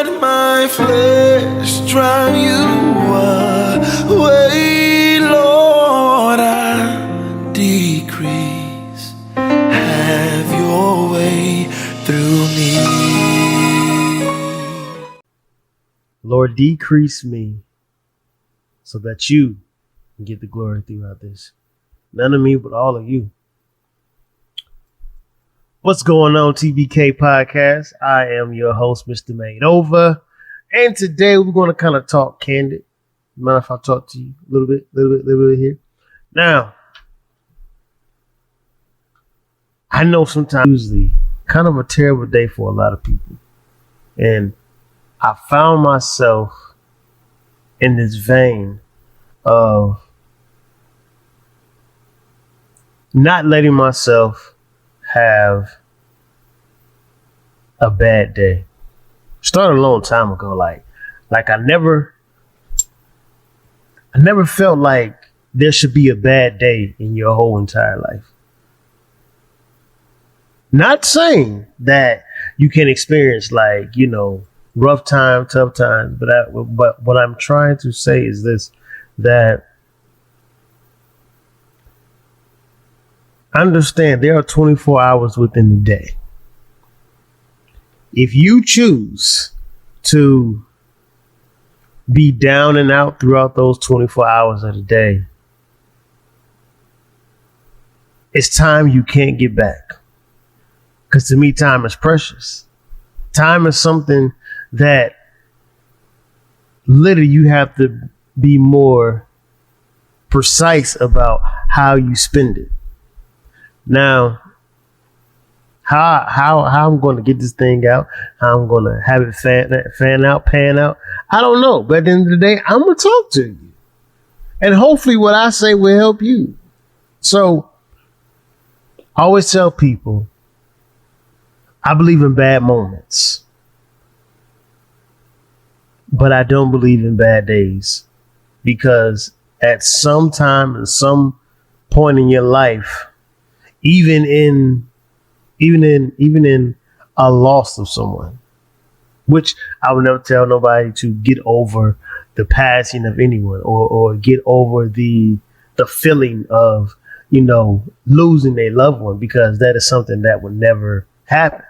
let my flesh drive you away, Lord. I decrease, have your way through me. Lord, decrease me so that you can get the glory throughout this. None of me, but all of you. What's going on, TBK Podcast? I am your host, Mr. Made Over. And today we're going to kind of talk candid. Mind if I talk to you a little bit here? Now, I know sometimes usually kind of a terrible day for a lot of people. And I found myself in this vein of not letting myself have a bad day. Started a long time ago. Like I never felt like there should be a bad day in your whole entire life. Not saying that you can experience rough time, tough times, but what I'm trying to say is this, that understand there are 24 hours within the day. If you choose to be down and out throughout those 24 hours of the day, it's time you can't get back. Because to me, time is precious. Time is something that literally you have to be more precise about how you spend it. Now, how I'm going to get this thing out, how I'm going to have it pan out, I don't know. But at the end of the day, I'm going to talk to you. And hopefully what I say will help you. So I always tell people, I believe in bad moments, but I don't believe in bad days, because at some time and some point in your life, even in a loss of someone, which I would never tell nobody to get over the passing of anyone or get over the feeling of, losing a loved one, because that is something that would never happen.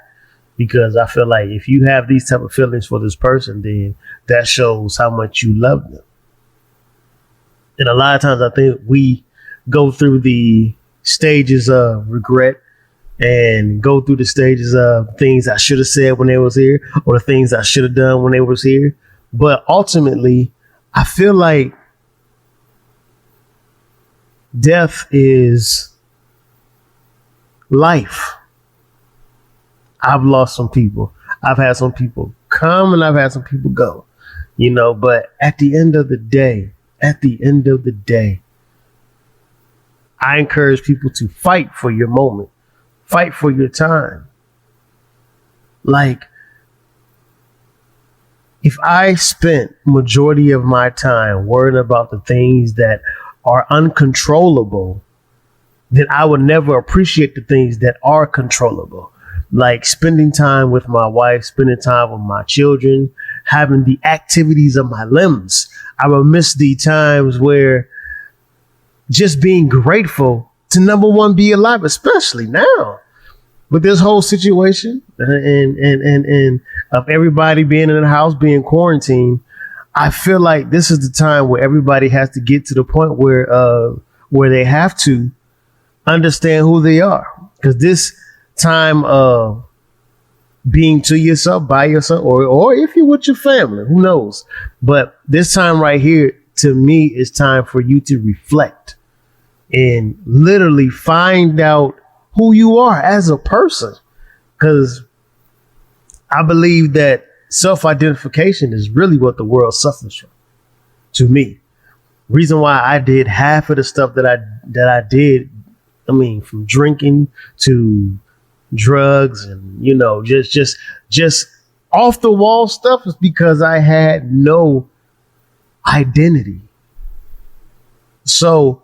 Because I feel like if you have these type of feelings for this person, then that shows how much you love them. And a lot of times I think we go through the stages of regret and go through the stages of things I should have said when they was here, or the things I should have done when they was here. But ultimately, I feel like death is life. I've lost some people. I've had some people come and I've had some people go, but at the end of the day, I encourage people to fight for your moment, fight for your time. Like, if I spent majority of my time worrying about the things that are uncontrollable, then I would never appreciate the things that are controllable. Like spending time with my wife, spending time with my children, having the activities of my limbs. I will miss the times where just being grateful to, number one, be alive, especially now with this whole situation and of everybody being in the house, being quarantined. I feel like this is the time where everybody has to get to the point where they have to understand who they are. Because this time of being to yourself, by yourself, or if you're with your family, who knows? But this time right here, to me, is time for you to reflect and literally find out who you are as a person. Because I believe that self-identification is really what the world suffers from, to me. Reason why I did half of the stuff that I did, from drinking to drugs and just off the wall stuff, is because I had no identity. So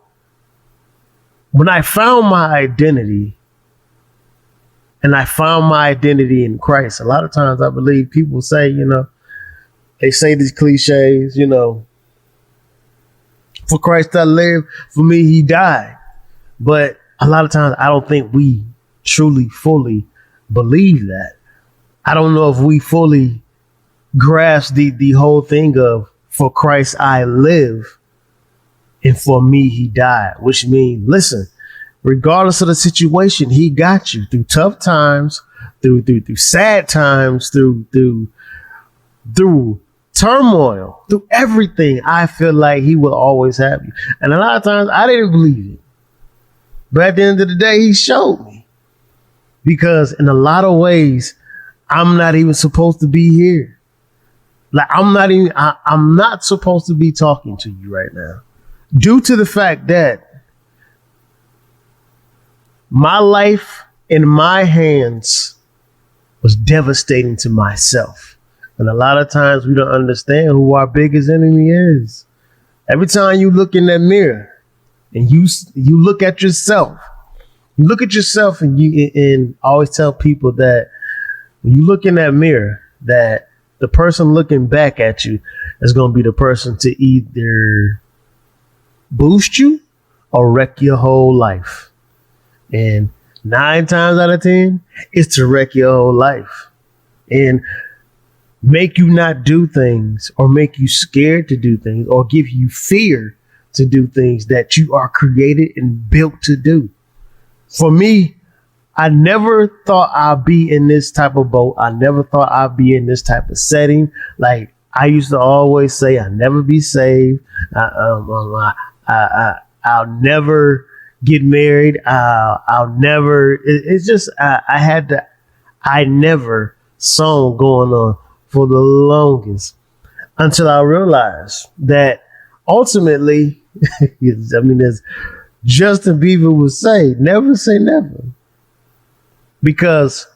when I found my identity, and I found my identity in Christ, a lot of times I believe people say, They say these cliches, you know, for Christ I live, for me he died. But a lot of times I don't think we truly fully believe that. I don't know if we fully grasp the whole thing of for Christ I live and for me he died, which means, listen, regardless of the situation, he got you through tough times, through sad times, through turmoil, through everything. I feel like he will always have you. And a lot of times I didn't believe it. But at the end of the day, he showed me. Because in a lot of ways, I'm not even supposed to be here. Like I'm not supposed to be talking to you right now. Due to the fact that my life in my hands was devastating to myself. And a lot of times we don't understand who our biggest enemy is. Every time you look in that mirror and you look at yourself, and I always tell people that when you look in that mirror, that the person looking back at you is going to be the person to either boost you or wreck your whole life. And 9 times out of 10, it's to wreck your whole life and make you not do things, or make you scared to do things, or give you fear to do things that you are created and built to do. For me, I never thought I'd be in this type of boat. I never thought I'd be in this type of setting. Like I used to always say, I'll never be saved. I'll never get married. I'll never. It's just I never saw going on for the longest until I realized that ultimately, I mean, as Justin Bieber would say, never say never. Because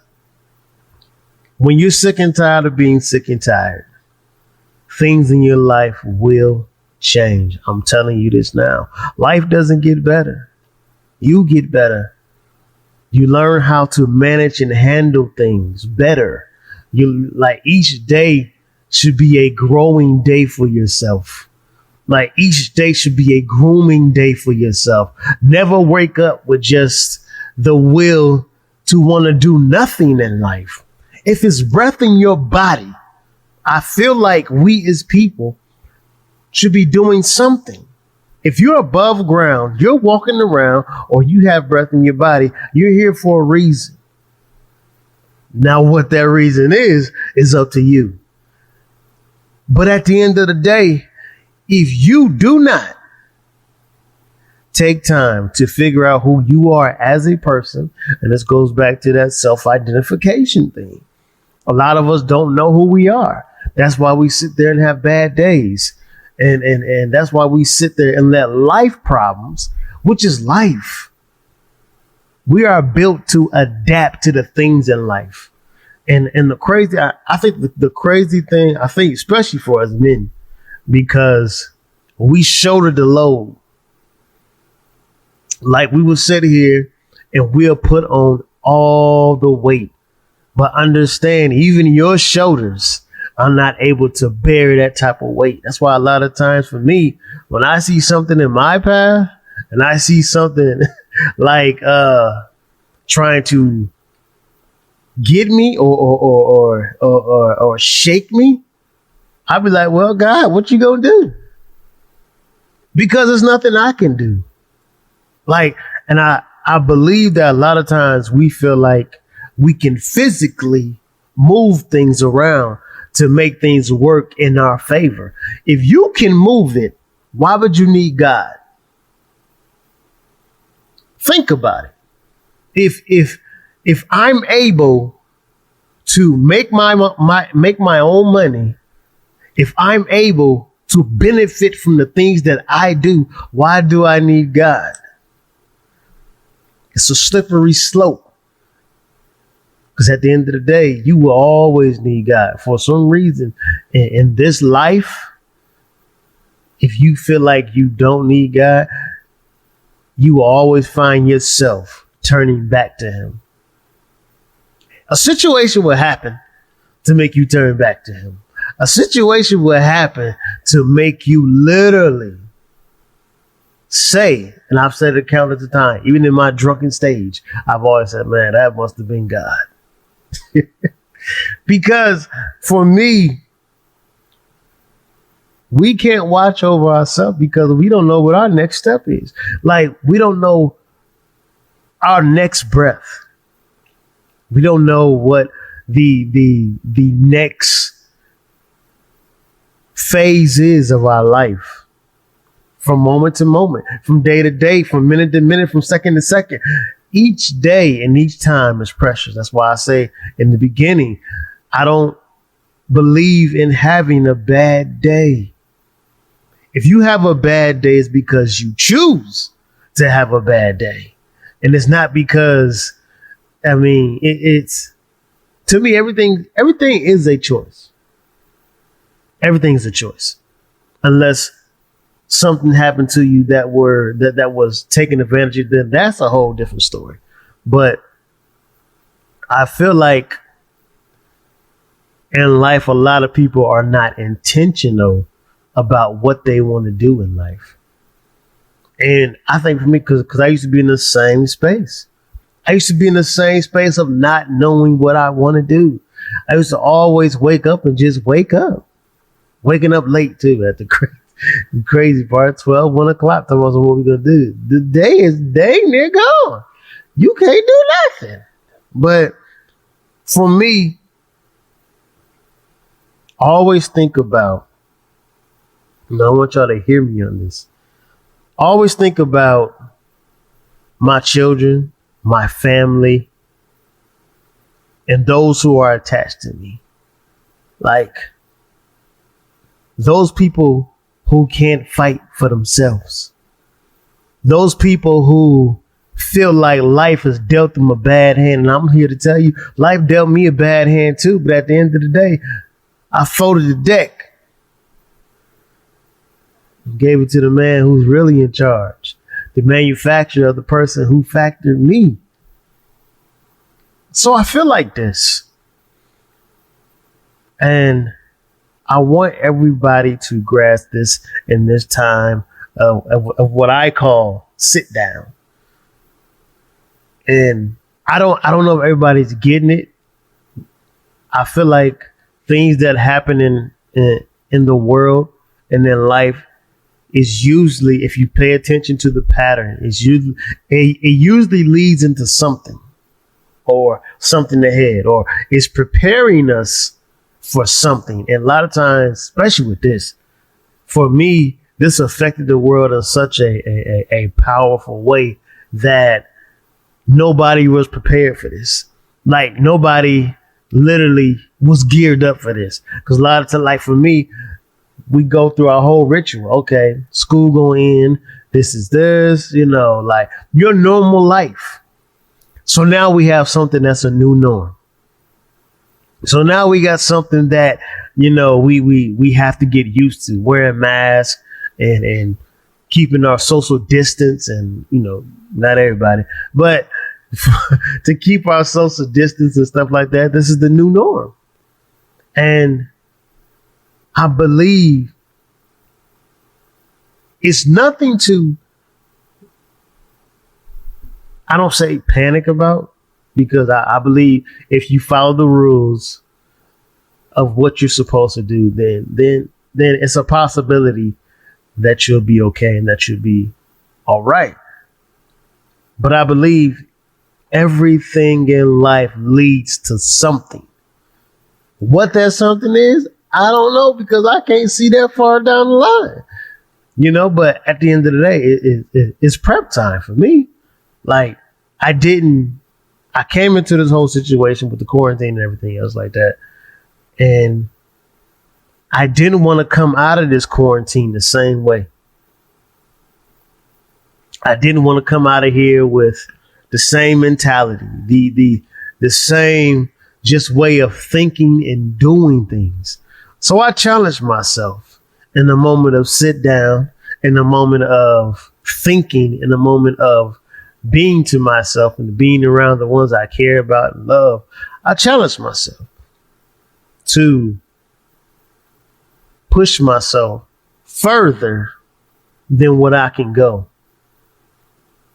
when you're sick and tired of being sick and tired, things in your life will change. I'm telling you this now. Life doesn't get better. You get better. You learn how to manage and handle things better. You like each day should be a growing day for yourself. Like each day should be a grooming day for yourself. Never wake up with just the will to want to do nothing in life. If it's breath in your body, I feel like we as people should be doing something. If you're above ground, you're walking around, or you have breath in your body, you're here for a reason. Now, what that reason is up to you. But at the end of the day, if you do not take time to figure out who you are as a person, and this goes back to that self-identification thing. A lot of us don't know who we are. That's why we sit there and have bad days. And that's why we sit there and let life problems, which is life. We are built to adapt to the things in life. And the crazy, I think the crazy thing, I think, especially for us men, because we shoulder the load. Like we will sit here and we'll put on all the weight. But understand, even your shoulders are not able to bear that type of weight. That's why a lot of times for me, when I see something in my path and I see something like trying to get me or shake me, I'll be like, well, God, what you gonna do? Because there's nothing I can do. Like, and I believe that a lot of times we feel like we can physically move things around to make things work in our favor. If you can move it, why would you need God? Think about it. If I'm able to make my own money, if I'm able to benefit from the things that I do, why do I need God? It's a slippery slope. Because at the end of the day, you will always need God. For some reason, in this life, if you feel like you don't need God, you will always find yourself turning back to Him. A situation will happen to make you turn back to Him. A situation will happen to make you literally say, and I've said it countless of times, even in my drunken stage, I've always said, man, that must have been God. Because for me, we can't watch over ourselves because we don't know what our next step is. Like, we don't know our next breath. We don't know what the next phase is of our life. From moment to moment, from day to day, from minute to minute, from second to second. Each day and each time is precious. That's why I say in the beginning, I don't believe in having a bad day. If you have a bad day, it's because you choose to have a bad day. And it's not because, I mean, it's, to me, everything is a choice. Everything's a choice. Unless something happened to you that was taken advantage of, then that's a whole different story. But I feel like in life, a lot of people are not intentional about what they want to do in life. And I think for me, because I used to be in the same space. I used to be in the same space of not knowing what I want to do. I used to always wake up and just wake up. Waking up late too at the crazy part, 12, 1 o'clock. Talking about what we're going to do. The day is dang near gone. You can't do nothing. But for me, always think about, and I want y'all to hear me on this. Always think about my children, my family, and those who are attached to me. Like those people who can't fight for themselves. Those people who feel like life has dealt them a bad hand. And I'm here to tell you, life dealt me a bad hand too. But at the end of the day, I folded the deck. Gave it to the man who's really in charge, the manufacturer of the person who factored me. So I feel like this. And I want everybody to grasp this in this time of what I call sit down. And I don't know if everybody's getting it. I feel like things that happen in the world and in life is usually, if you pay attention to the pattern, it usually leads into something or something ahead, or it's preparing us for something. And a lot of times, especially with this, for me, this affected the world in such a powerful way that nobody was prepared for this. Like nobody literally was geared up for this. Because a lot of times, like for me, we go through our whole ritual. Okay, school going in, this is this, like your normal life. So now we have something that's a new norm. So now we got something that, we have to get used to, wearing masks and keeping our social distance, and, not everybody, but to keep our social distance and stuff like that. This is the new norm. And I believe it's nothing to, I don't say panic about, because I believe if you follow the rules of what you're supposed to do, then it's a possibility that you'll be okay and that you'll be all right. But I believe everything in life leads to something. What that something is, I don't know, because I can't see that far down the line, but at the end of the day, it's prep time for me. Like I came into this whole situation with the quarantine and everything else like that. And I didn't want to come out of this quarantine the same way. I didn't want to come out of here with the same mentality, the same just way of thinking and doing things. So I challenged myself in the moment of sit down, in the moment of thinking, in the moment of being to myself and being around the ones I care about and love. I challenged myself to push myself further than what I can go.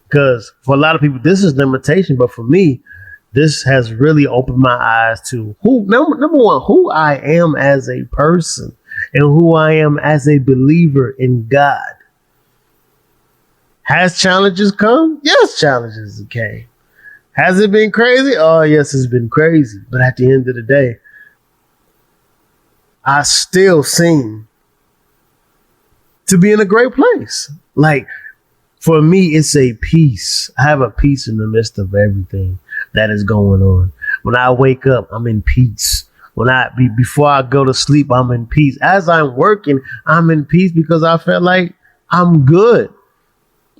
Because for a lot of people, this is limitation. But for me, this has really opened my eyes to number one, who I am as a person and who I am as a believer in God. Has challenges come? Yes, challenges came. Has it been crazy? Oh, yes, it's been crazy. But at the end of the day, I still seem to be in a great place. Like, for me, it's a peace. I have a peace in the midst of everything that is going on. When I wake up, I'm in peace. Before I go to sleep, I'm in peace. As I'm working, I'm in peace because I feel like I'm good.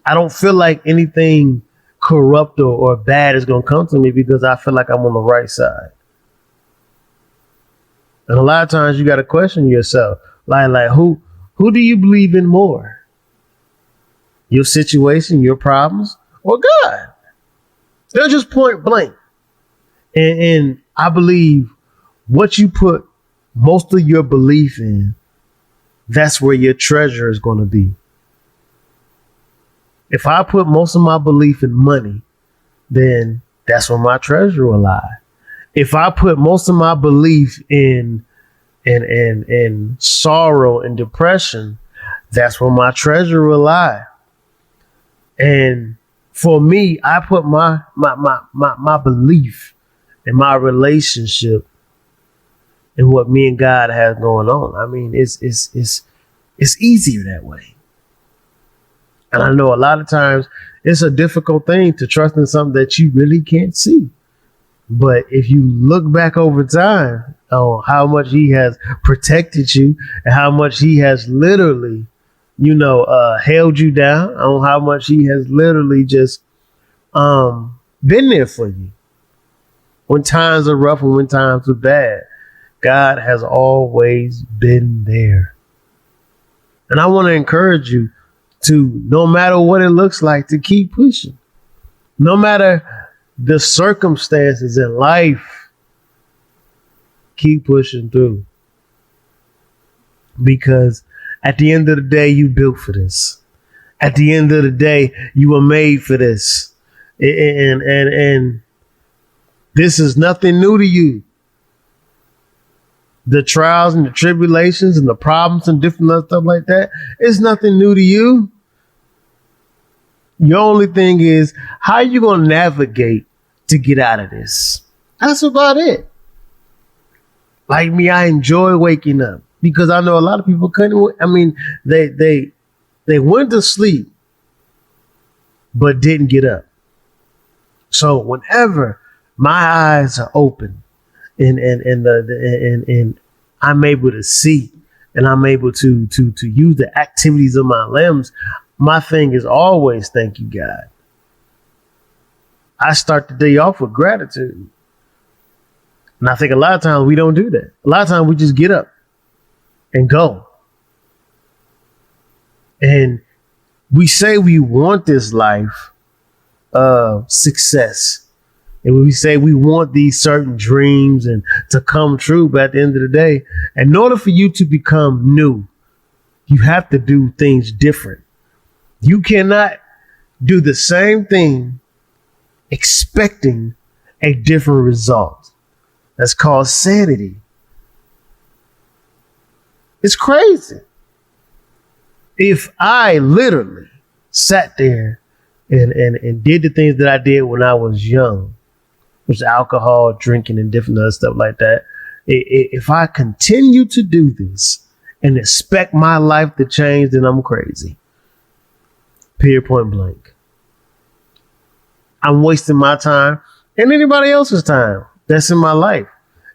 I don't feel like anything corrupt or bad is going to come to me because I feel like I'm on the right side. And a lot of times you got to question yourself, like who do you believe in more? Your situation, your problems, or God? They're just point blank. And I believe what you put most of your belief in, that's where your treasure is going to be. If I put most of my belief in money, then that's where my treasure will lie. If I put most of my belief in sorrow and depression, that's where my treasure will lie. And for me, I put my belief in my relationship and what me and God have going on. I mean, it's easier that way. And I know a lot of times it's a difficult thing to trust in something that you really can't see. But if you look back over time on how much he has protected you and how much he has literally, held you down, on how much he has literally just been there for you. When times are rough and when times are bad, God has always been there. And I want to encourage you to, no matter what it looks like, to keep pushing. No matter the circumstances in life, keep pushing through. Because at the end of the day, you built for this. At the end of the day, you were made for this. And this is nothing new to you. The trials and the tribulations and the problems and different stuff like that, it's nothing new to you. Your only thing is, how are you going to navigate to get out of this? That's about it. Like me, I enjoy waking up because I know a lot of people couldn't. I mean, they went to sleep but didn't get up. So whenever my eyes are open and I'm able to see and I'm able to use the activities of my limbs, my thing is always thank you, God. I start the day off with gratitude. And I think a lot of times we don't do that. A lot of times we just get up and go. And we say we want this life of success. And we say we want these certain dreams and to come true. But at the end of the day, in order for you to become new, you have to do things different. You cannot do the same thing expecting a different result. That's called sanity. It's crazy. If I literally sat there and did the things that I did when I was young, which is alcohol, drinking, and different other stuff like that, if I continue to do this and expect my life to change, then I'm crazy. Period, point blank. I'm wasting my time and anybody else's time that's in my life.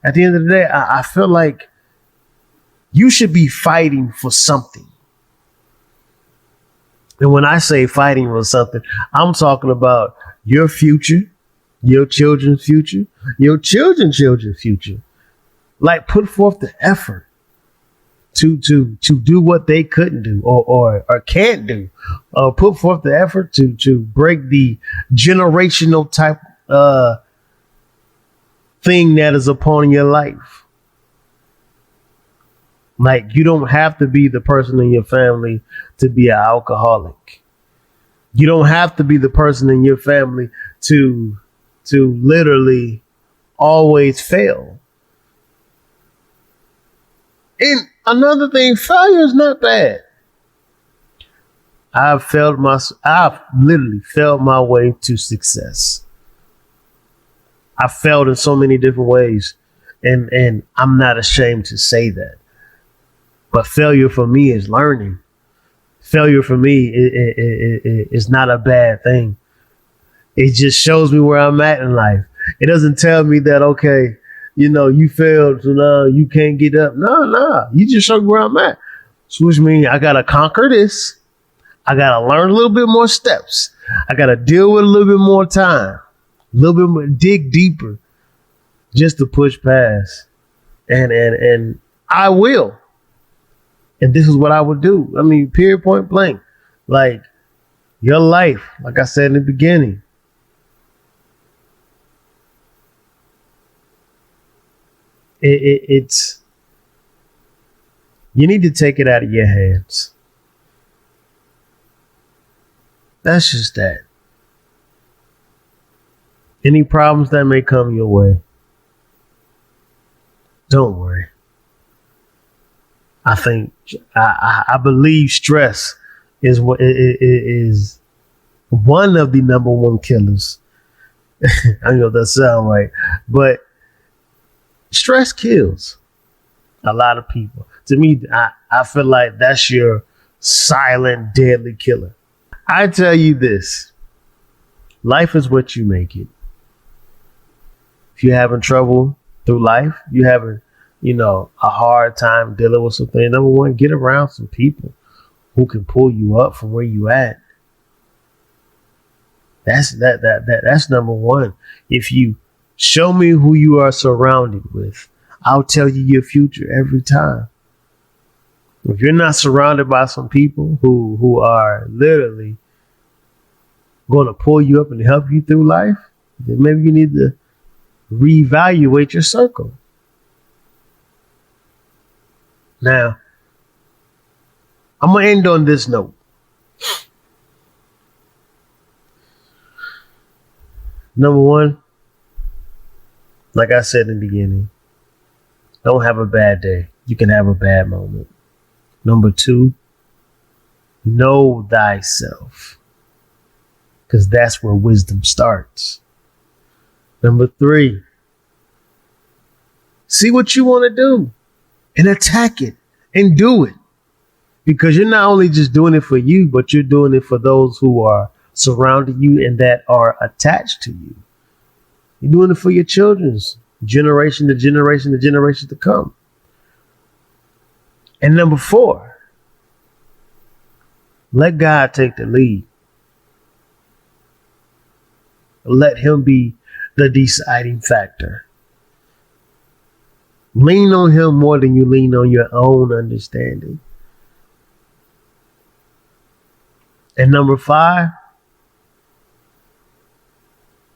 At the end of the day, I feel like you should be fighting for something. And when I say fighting for something, I'm talking about your future, your children's future, your children's future. Like, put forth the effort to do what they couldn't do or can't do. Put forth the effort to break the generational type thing that is upon your life. Like, you don't have to be the person in your family to be an alcoholic. You don't have to be the person in your family to literally always fail. And another thing, failure is not bad. I've literally failed my way to success. I failed in so many different ways, and I'm not ashamed to say that. But failure for me is learning. Failure for me is not a bad thing. It just shows me where I'm at in life. It doesn't tell me that, okay, you failed, so now you can't get up. No. You just show me where I'm at. So which means I gotta conquer this. I gotta learn a little bit more steps. I gotta deal with a little bit more time, a little bit more, dig deeper, just to push past. And I will. And this is what I would do. I mean, period, point blank. Like, your life, like I said in the beginning, it's you need to take it out of your hands. That's just that. Any problems that may come your way, don't worry. I believe stress is what is one of the number one killers. I know that sound right, but stress kills a lot of people. To me, I feel like that's your silent, deadly killer. I tell you this, life is what you make it. If you're having trouble through life, you having, a hard time dealing with something, number one, get around some people who can pull you up from where you at. That's number one. If you show me who you are surrounded with, I'll tell you your future every time. If you're not surrounded by some people who are literally going to pull you up and help you through life, then maybe you need to reevaluate your circle. Now, I'm going to end on this note. Number one, like I said in the beginning, don't have a bad day. You can have a bad moment. Number two, know thyself, because that's where wisdom starts. Number three, see what you want to do and attack it and do it, because you're not only just doing it for you, but you're doing it for those who are surrounding you and that are attached to you. You're doing it for your children's generation to generation to generation to come. And number four, let God take the lead. Let him be the deciding factor. Lean on him more than you lean on your own understanding. And number five,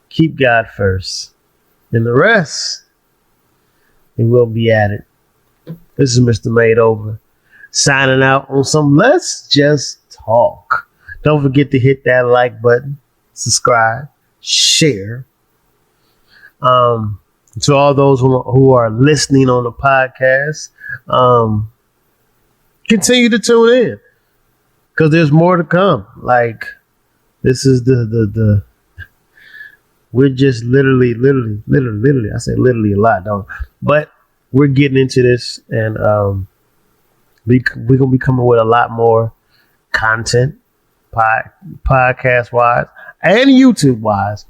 keep God first. And the rest, it will be added. This is Mr. Made Over, signing out on some Let's Just Talk. Don't forget to hit that like button, subscribe, share. To all those who are listening on the podcast, continue to tune in, because there's more to come. Like, this is the we're just literally, I say literally a lot, don't I? But we're getting into this, and we're gonna be coming with a lot more content, podcast wise and YouTube wise.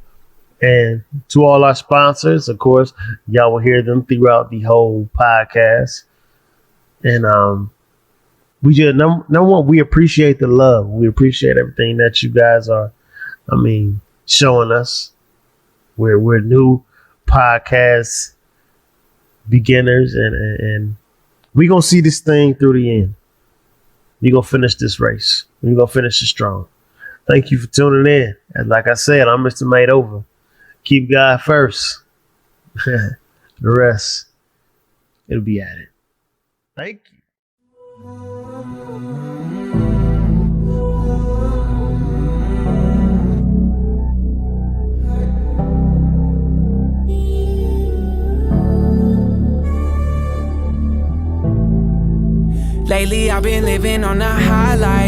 And to all our sponsors, of course, y'all will hear them throughout the whole podcast. And we just number one, we appreciate the love. We appreciate everything that you guys are, showing us. We're new podcast beginners, and we're gonna see this thing through the end. We're gonna finish this race. We're gonna finish it strong. Thank you for tuning in. And like I said, I'm Mr. Made Over. Keep God first. The rest, it'll be added. Thank you. Lately I've been living on a highlight.